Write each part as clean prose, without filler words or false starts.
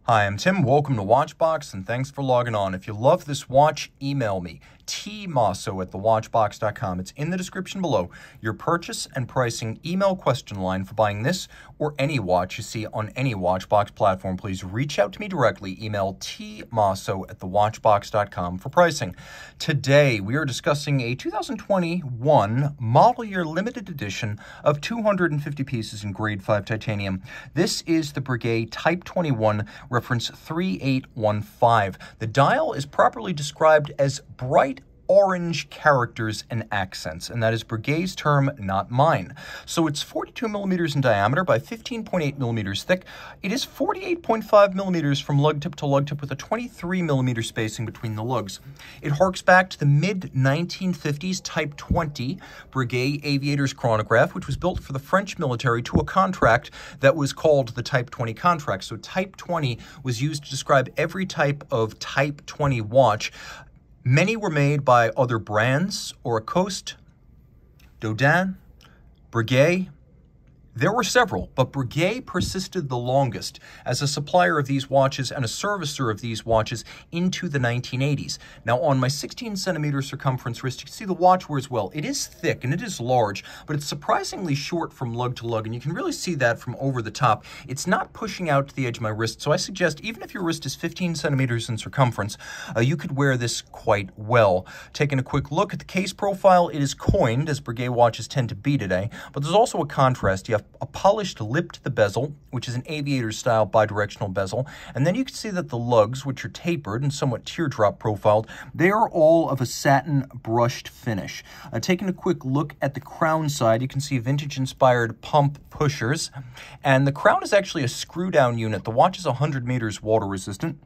Hi, I'm Tim. Welcome to Watchbox, and thanks for logging on. If you love this watch, email me, tmosso@thewatchbox.com. It's in the description below. Your purchase and pricing email question line for buying this or any watch you see on any Watchbox platform. Please reach out to me directly. Email tmosso@thewatchbox.com for pricing. Today, we are discussing a 2021 model year limited edition of 250 pieces in grade 5 titanium. This is the Breguet Type XXI, reference 3815. The dial is properly described as bright orange characters and accents, and that is Breguet's term, not mine. So it's 42 millimeters in diameter by 15.8 millimeters thick. It is 48.5 millimeters from lug tip to lug tip with a 23 millimeter spacing between the lugs. It harks back to the mid-1950s Type 20 Breguet aviator's chronograph, which was built for the French military to a contract that was called the Type 20 contract. So Type 20 was used to describe every type of Type 20 watch. Many were made by other brands, Oracoste, Dodin, Breguet. There were several, but Breguet persisted the longest as a supplier of these watches and a servicer of these watches into the 1980s. Now, on my 16 centimeter circumference wrist, you can see the watch wears well. It is thick and it is large, but it's surprisingly short from lug to lug, and you can really see that from over the top. It's not pushing out to the edge of my wrist, so I suggest even if your wrist is 15 centimeters in circumference, you could wear this quite well. Taking a quick look at the case profile, it is coined, as Breguet watches tend to be today, but there's also a contrast. You have a polished lip to the bezel, which is an aviator-style bi-directional bezel, and then you can see that the lugs, which are tapered and somewhat teardrop profiled, they are all of a satin brushed finish. Taking a quick look at the crown side, you can see vintage-inspired pump pushers, and the crown is actually a screw-down unit. The watch is 100 meters water-resistant.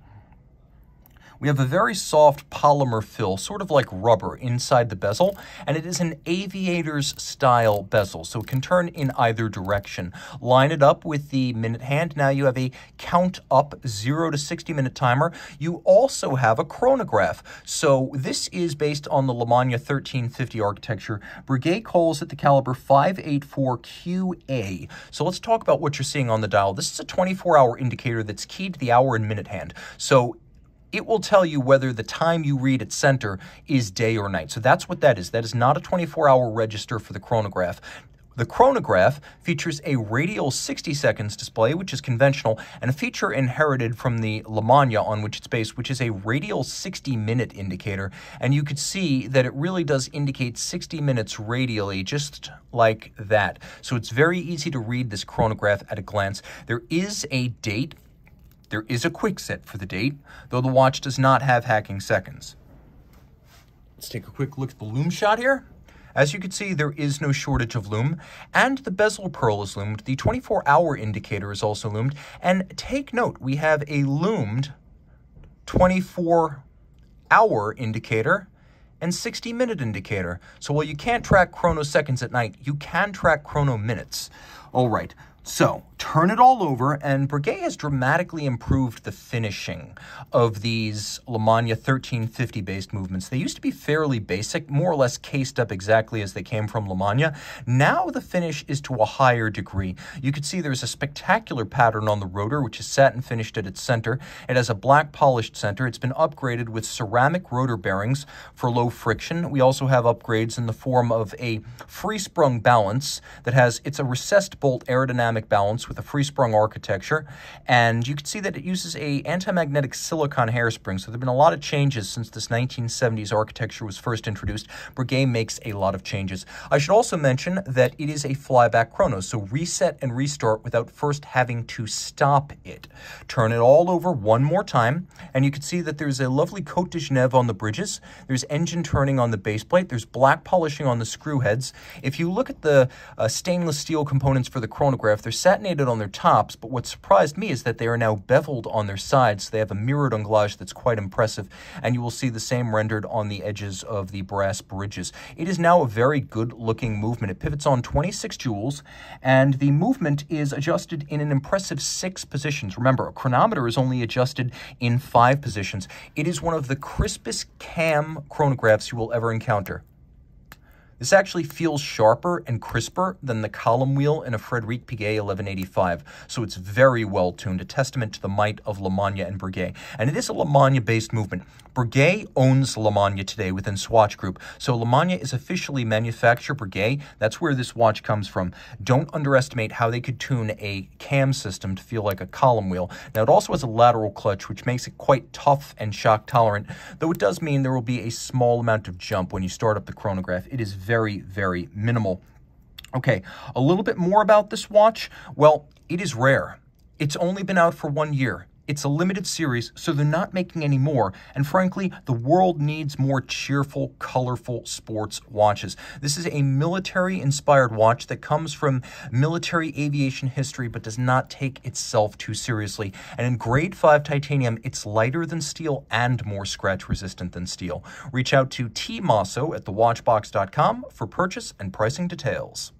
We have a very soft polymer fill, sort of like rubber, inside the bezel, and it is an aviator's style bezel, so it can turn in either direction. Line it up with the minute hand. Now you have a count up 0 to 60 minute timer. You also have a chronograph. So this is based on the Lume 1350 architecture. Breguet calls it the caliber 584QA. So let's talk about what you're seeing on the dial. This is a 24-hour indicator that's keyed to the hour and minute hand. So it will tell you whether the time you read at center is day or night. So that's what that is. That is not a 24-hour register for the chronograph. The chronograph features a radial 60 seconds display, which is conventional, and a feature inherited from the Lume on which it's based, which is a radial 60-minute indicator. And you could see that it really does indicate 60 minutes radially, just like that. So it's very easy to read this chronograph at a glance. There is a date. There is a quick set for the date, though the watch does not have hacking seconds. Let's take a quick look at the Lume Shot here. As you can see, there is no shortage of lume, and the bezel pearl is lumed. The 24-hour indicator is also lumed, and take note, we have a lumed 24-hour indicator and 60-minute indicator. So while you can't track chrono seconds at night, you can track chrono minutes. All right. So, turn it all over, and Breguet has dramatically improved the finishing of these Lume 1350-based movements. They used to be fairly basic, more or less cased up exactly as they came from Lume. Now the finish is to a higher degree. You can see there's a spectacular pattern on the rotor, which is satin finished at its center. It has a black polished center. It's been upgraded with ceramic rotor bearings for low friction. We also have upgrades in the form of a free-sprung balance that has, it's a recessed bolt aerodynamic balance with a free-sprung architecture, and you can see that it uses a anti-magnetic silicon hairspring. So there have been a lot of changes since this 1970s architecture was first introduced. Breguet makes a lot of changes. I should also mention that it is a flyback chrono, so reset and restart without first having to stop it. Turn it all over one more time, and you can see that there's a lovely Cote de Genève on the bridges. There's engine turning on the base plate. There's black polishing on the screw heads. If you look at the stainless steel components for the chronograph, they're satinated on their tops, but what surprised me is that they are now beveled on their sides. So they have a mirrored anglage that's quite impressive, and you will see the same rendered on the edges of the brass bridges. It is now a very good-looking movement. It pivots on 26 jewels, and the movement is adjusted in an impressive 6 positions. Remember, a chronometer is only adjusted in 5 positions. It is one of the crispest cam chronographs you will ever encounter. This actually feels sharper and crisper than the column wheel in a Frédéric Piguet 1185, so it's very well tuned, a testament to the might of LeMania and Breguet. And it is a LeMania-based movement. Breguet owns LeMania today within Swatch Group, so LeMania is officially manufacturer Breguet. That's where this watch comes from. Don't underestimate how they could tune a cam system to feel like a column wheel. Now, it also has a lateral clutch, which makes it quite tough and shock tolerant, though it does mean there will be a small amount of jump when you start up the chronograph. It is very, very minimal. Okay, a little bit more about this watch. Well, it is rare. It's only been out for 1 year. It's a limited series, so they're not making any more. And frankly, the world needs more cheerful, colorful sports watches. This is a military-inspired watch that comes from military aviation history, but does not take itself too seriously. And in grade 5 titanium, it's lighter than steel and more scratch-resistant than steel. Reach out to Team Mosso at thewatchbox.com for purchase and pricing details.